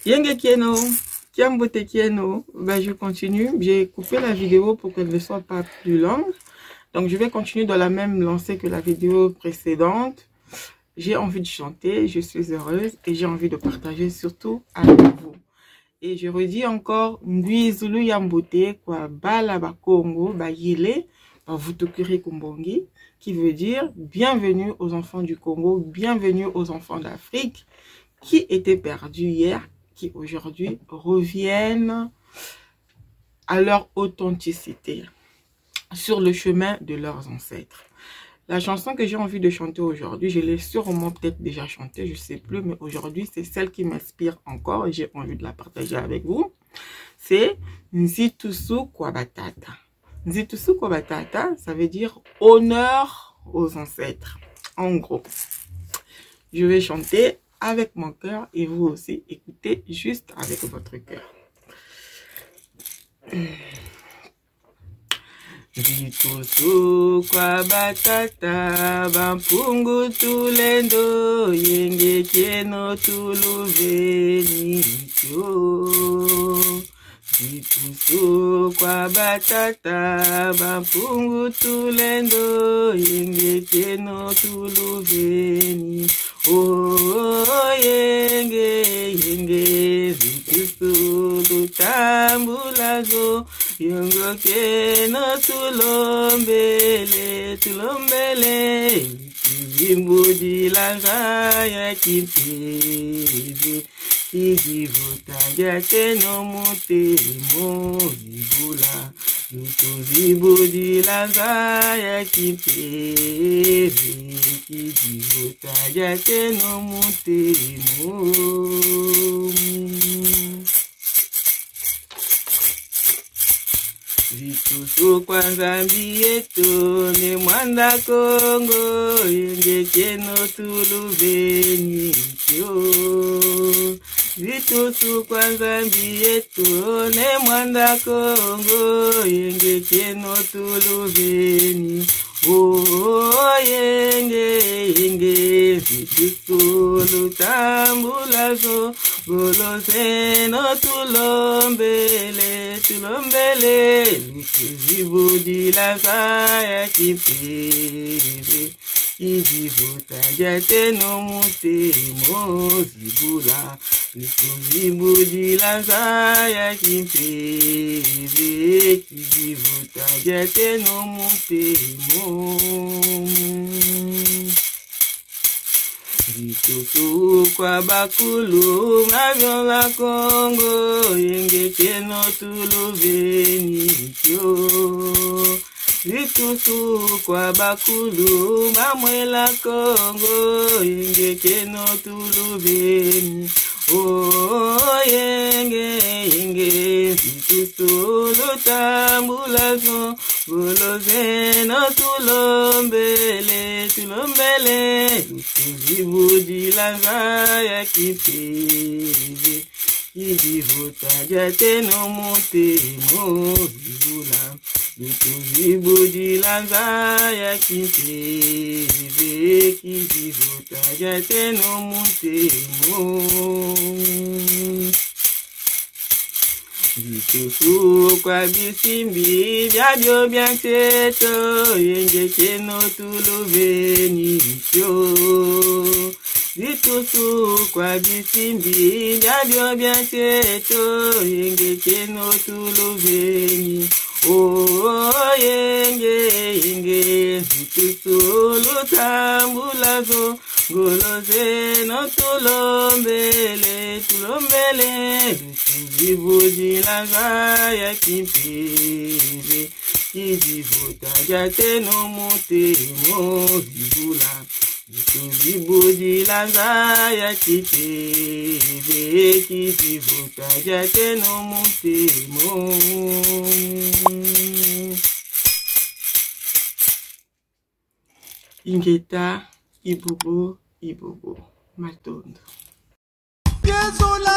Yengekieno, Kiambotekieno, je continue. J'ai coupé la vidéo pour qu'elle ne soit pas plus longue. Donc, je vais continuer dans la même lancée que la vidéo précédente. J'ai envie de chanter, je suis heureuse et j'ai envie de partager surtout avec vous. Et je redis encore, Nguizulu Yambote, quoi, Bala Bakongo, Bayile, Vutokuri Kumbongi, qui veut dire bienvenue aux enfants du Congo, bienvenue aux enfants d'Afrique, qui étaient perdus hier, qui aujourd'hui reviennent à leur authenticité, sur le chemin de leurs ancêtres. La chanson que j'ai envie de chanter aujourd'hui, je l'ai sûrement peut-être déjà chantée, je ne sais plus, mais aujourd'hui, c'est celle qui m'inspire encore et j'ai envie de la partager avec vous. C'est Nzitusu Kwabatata. Nzitusu Kwabatata, ça veut dire honneur aux ancêtres. En gros, je vais chanter avec mon cœur et vous aussi écoutez juste avec votre cœur. Nzitusu Kwabatata, Bampungu tulendo, Yenge kieno tuluveni kyo. Nzitusu Kwabatata, Bampungu tulendo, Yenge kieno tuluveni. Oh, yenge, yenge, Nzitusu lutambulazo, Yongo keno tulombele, tulombele, Zimbudi langa ya kimpezi, Ijivuta ya keno mutemo, Ibula, Luto zimbudi langa ya kimpezi, Ijivuta ya keno mutemo. Nzitusu kwa Nzambi yetu ne mwanda Kongo, Yenge kieno tuluveni kyo. Nzitusu kwa Nzambi yetu ne mwanda Kongo, Yenge kieno tuluveni. Oh, yenge, yenge, Nzitusu lutambulazo, Goloseno tulombele, tulombele, Lutuzibudi la saya kipeze, Ijivuta jate no mutemo zibula, Lutuzibudi la saya kipeze, Ijivuta jate no mutemo. Nzitusu kwa bakulu ngavyo la Kongo, Yenge kieno tuluveni kyo. Nzitusu kwa bakulu mamwe la Kongo, Yenge kieno tuluveni. Oh, yenge, yenge, Nzitusu lutambulazo, Goloseno tulombele, tulombele, Lutuzibudi langa ya kimpeze, Ijivuta jate no mutemo zibula, Lutuzibudi langa ya kimpeze, Ijivuta jate no mutemo. Nzitusu kwa bisimbi byabyo byanseto, Yenge kieno tuluveni kyo. Nzitusu kwa bisimbi byabyo byanseto, Yenge kieno tuluveni. Oh, yenge, yenge, Nzitusu lutambulazo, Goloseno tulombele, tulombele, Lutuzibudi langa ya kimpeze, Ijivuta jate no mutemo zibula, Lutuzibudi langa ya kimpeze, Ijivuta jate no mutemo. Ingeta Ibubu, Ibubu, Matondo. Yesu la